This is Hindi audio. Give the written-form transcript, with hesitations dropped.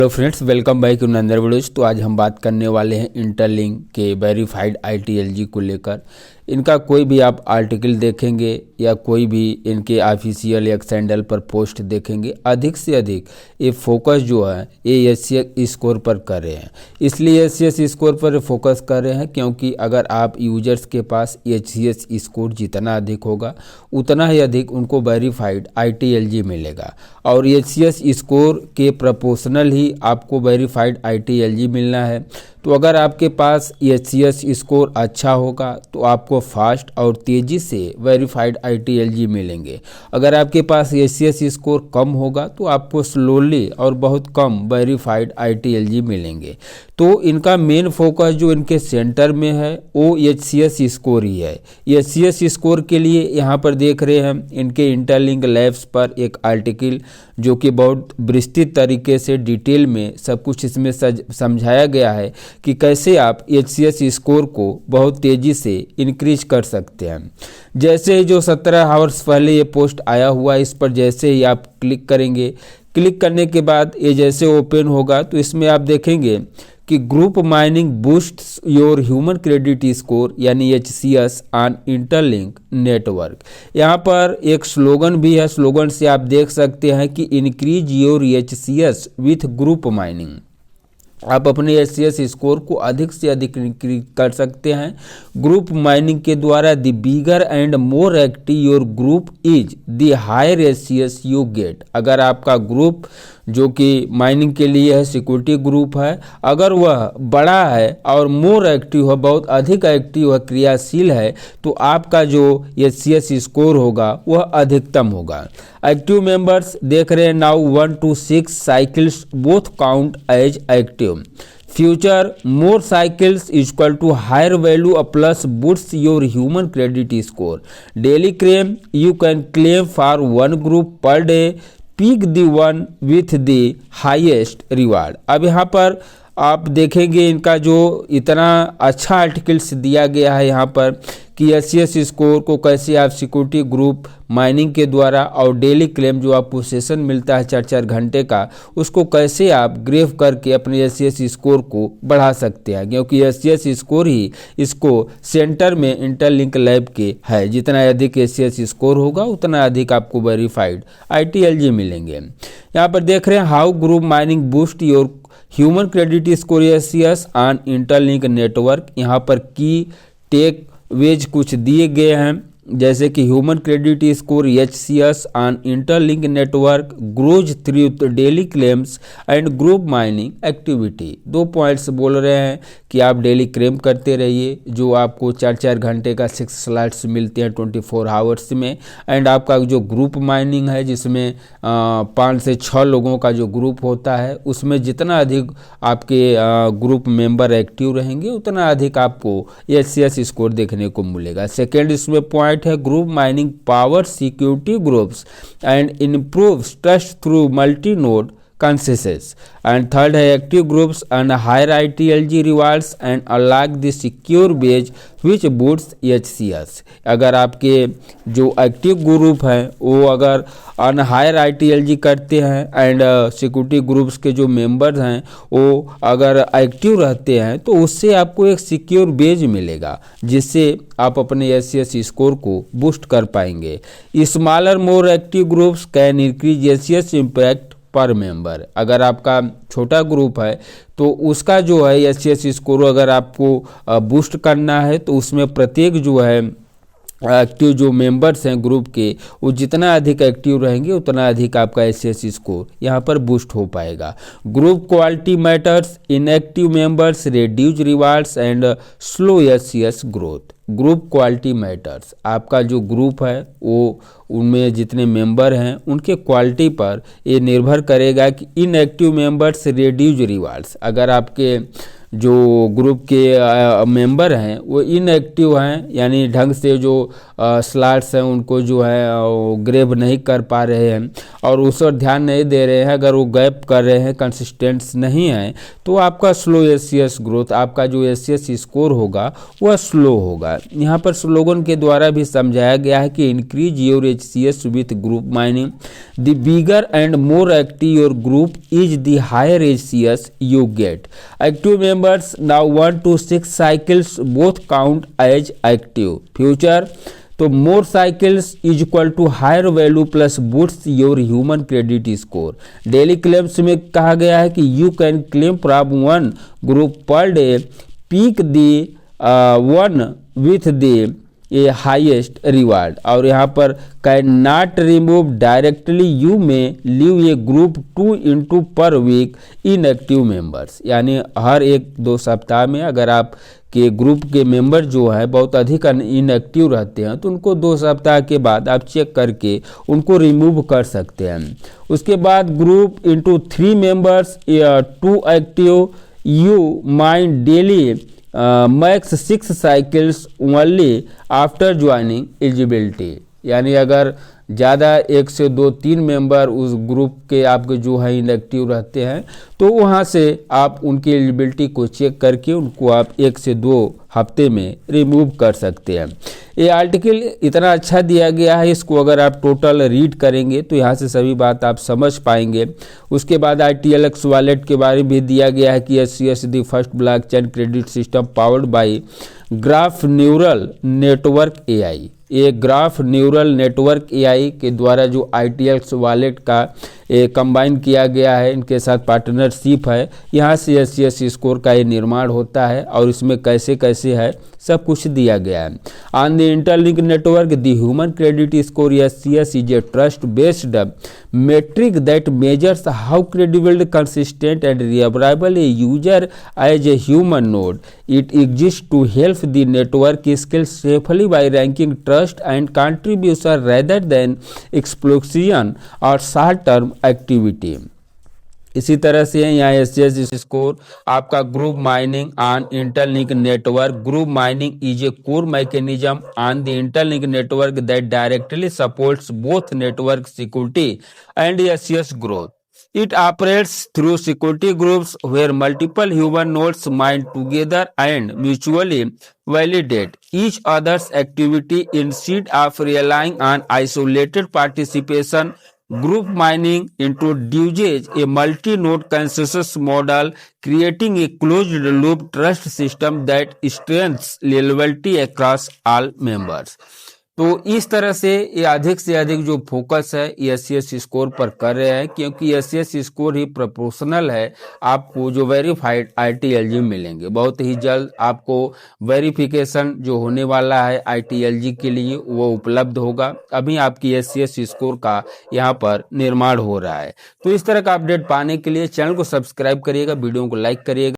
Hello friends, welcome back to another videos. तो आज हम बात करने वाले हैं इंटरलिंक के वेरीफाइड ITLG को लेकर। इनका कोई भी आप आर्टिकल देखेंगे या कोई भी इनके ऑफिशियल या सैंडल पर पोस्ट देखेंगे, अधिक से अधिक ये फोकस जो है ये HCS स्कोर पर कर रहे हैं। इसलिए HCS स्कोर पर फोकस कर रहे हैं क्योंकि अगर आप यूजर्स के पास HCS स्कोर जितना अधिक होगा उतना ही अधिक उनको वेरीफाइड ITLG मिलेगा, और HCS स्कोर के प्रोपोर्शनल ही आपको वेरीफाइड ITLG मिलना है। तो अगर आपके पास HCS स्कोर अच्छा होगा तो आपको फास्ट और तेज़ी से वेरीफाइड ITLG मिलेंगे। अगर आपके पास HCS स्कोर कम होगा तो आपको स्लोली और बहुत कम वेरीफाइड ITLG मिलेंगे। तो इनका मेन फोकस जो इनके सेंटर में है वो HCS स्कोर ही है। HCS स्कोर के लिए यहाँ पर देख रहे हैं इनके इंटरलिंक लैब्स पर एक आर्टिकल जो कि बहुत विस्तृत तरीके से डिटेल में सब कुछ इसमें समझाया गया है कि कैसे आप HCS स्कोर को बहुत तेज़ी से इंक्रीज कर सकते हैं। जैसे ही जो 17 आवर्स पहले ये पोस्ट आया हुआ है, इस पर जैसे ही आप क्लिक करेंगे, क्लिक करने के बाद ये जैसे ओपन होगा तो इसमें आप देखेंगे कि group mining boosts your human credit score यानी HCS ऑन इंटरलिंक नेटवर्क। यहाँ पर एक स्लोगन भी है, स्लोगन से आप देख सकते हैं कि increase your HCS with group mining. आप अपने HCS स्कोर को अधिक से अधिक इंक्रीज कर सकते हैं ग्रुप माइनिंग के द्वारा। The bigger and more active your group is the higher HCS you get. अगर आपका ग्रुप जो कि माइनिंग के लिए है, सिक्योरिटी ग्रुप है, अगर वह बड़ा है और मोर एक्टिव है, बहुत अधिक एक्टिव है, क्रियाशील है, तो आपका जो HCS स्कोर होगा वह अधिकतम होगा। एक्टिव मेंबर्स देख रहे हैं now 1 to 6 cycles both count as active. Future more cycles equal to higher value a plus boost your human credit score. Daily claim you can claim for one group per day, pick the one with the highest reward. अब यहाँ पर आप देखेंगे इनका जो इतना अच्छा आर्टिकल्स दिया गया है यहाँ पर कि HCS स्कोर को कैसे आप सिक्योरिटी ग्रुप माइनिंग के द्वारा और डेली क्लेम जो आपको सेशन मिलता है 4-4 घंटे का, उसको कैसे आप ग्रेफ करके अपने HCS स्कोर को बढ़ा सकते हैं, क्योंकि HCS स्कोर ही इसको सेंटर में इंटरलिंक लैब के है। जितना अधिक HCS स्कोर होगा उतना अधिक आपको वेरीफाइड ITLG मिलेंगे। यहाँ पर देख रहे हैं how group mining boost your human credit score HCS on interlink network. यहाँ पर की टेक वेज कुछ दिए गए हैं, जैसे कि human credit score HCS on interlink network grows through daily claims and group mining activity. 2 points बोल रहे हैं कि आप डेली क्लेम करते रहिए, जो आपको 4-4 घंटे का 6 स्लॉट्स मिलते हैं 24 आवर्स में, एंड आपका जो ग्रुप माइनिंग है जिसमें 5 से 6 लोगों का जो ग्रुप होता है, उसमें जितना अधिक आपके ग्रुप मेंबर एक्टिव रहेंगे उतना अधिक आपको HCS स्कोर देखने को मिलेगा। सेकेंड इसमें पॉइंट है group mining power security groups and improve trust through multi node consensus. And third है active groups and higher ITLG rewards and unlock the secure badge which boosts HCS। अगर आपके जो एक्टिव ग्रुप हैं वो अगर अन हायर ITLG करते हैं एंड सिक्योरिटी ग्रुप्स के जो मेंबर्स हैं वो अगर एक्टिव रहते हैं तो उससे आपको एक सिक्योर बेज मिलेगा, जिससे आप अपने HCS स्कोर को बूस्ट कर पाएंगे। Smaller more active groups can increase HCS impact पर मेंबर। अगर आपका छोटा ग्रुप है तो उसका जो है HCS स्कोर अगर आपको बूस्ट करना है तो उसमें प्रत्येक जो है एक्टिव जो मेंबर्स हैं ग्रुप के, वो जितना अधिक एक्टिव रहेंगे उतना अधिक आपका HCS स्कोर यहाँ पर बूस्ट हो पाएगा। Group quality matters, inactive members reduce rewards and slow HCS growth. Group quality matters, आपका जो ग्रुप है वो उनमें जितने मेंबर हैं उनके क्वालिटी पर ये निर्भर करेगा कि इनएक्टिव मेंबर्स रिड्यूस रिवार्ड्स। अगर आपके जो ग्रुप के मेंबर हैं वो इनएक्टिव हैं, यानी ढंग से जो स्लॉट्स हैं उनको जो है ग्रैब नहीं कर पा रहे हैं और उस पर ध्यान नहीं दे रहे हैं, अगर वो गैप कर रहे हैं, कंसिस्टेंट्स नहीं हैं, तो आपका स्लो एससीएस ग्रोथ, आपका जो एससीएस स्कोर होगा वह स्लो होगा। यहाँ पर स्लोगन के द्वारा भी समझाया गया है कि increase your HCS with group mining, the bigger and more active your group is the higher HCS you get. Active members now 1 to 6 cycles both count as active. Future तो more cycles is equal to higher value plus boost your human credit score. Daily claims में कहा गया है कि you can claim from 1 group per day, pick the one with the A highest reward. और यहाँ पर can not remove directly, you may leave a group 2 into per week inactive members, यानी हर 1-2 सप्ताह में अगर आप के ग्रुप के मेंबर जो है बहुत अधिक इनएक्टिव रहते हैं तो उनको 2 सप्ताह के बाद आप चेक करके उनको रिमूव कर सकते हैं। उसके बाद group into 3 members 2 active, you mind daily max 6 cycles only after joining eligibility, यानी अगर ज़्यादा 1 से 2-3 मेंबर उस ग्रुप के आपके जो है इनएक्टिव रहते हैं तो वहाँ से आप उनकी एलिजिबिलिटी को चेक करके उनको आप 1 से 2 हफ्ते में रिमूव कर सकते हैं। ये आर्टिकल इतना अच्छा दिया गया है, इसको अगर आप टोटल रीड करेंगे तो यहाँ से सभी बात आप समझ पाएंगे। उसके बाद ITLX वॉलेट के बारे में भी दिया गया है कि HCS the first blockchain credit system powered by graph neural network AI. ये ग्राफ न्यूरल नेटवर्क एआई के द्वारा जो ITLX वॉलेट का कंबाइन किया गया है, इनके साथ पार्टनरशिप है, यहाँ से एचसीएस स्कोर का ये निर्माण होता है और इसमें कैसे कैसे है सब कुछ दिया गया है। On the interlink network the human credit score HCS is a trust based metric that measures how credible, consistent and reliable a user as a human node. It exists to help the network scale safely by ranking trust and contribution rather than explosion or short-term activity. इसी तरह से यहाँ एचसीएस स्कोर आपका group mining on interlink network. Group mining is a core mechanism on the interlink network that directly supports both network security and HCS growth. It operates through security groups where multiple human nodes mine together and mutually validate each other's activity instead of relying on isolated participation. Group mining introduces a multi-node consensus model, creating a closed-loop trust system that strengthens reliability across all members. तो इस तरह से ये अधिक से अधिक जो फोकस है एचसीएस स्कोर पर कर रहे हैं, क्योंकि एचसीएस स्कोर ही प्रोपोर्शनल है आपको जो वेरीफाइड ITLG मिलेंगे। बहुत ही जल्द आपको वेरिफिकेशन जो होने वाला है ITLG के लिए वो उपलब्ध होगा। अभी आपकी एचसीएस स्कोर का यहाँ पर निर्माण हो रहा है। तो इस तरह का अपडेट पाने के लिए चैनल को सब्सक्राइब करिएगा, वीडियो को लाइक करिएगा।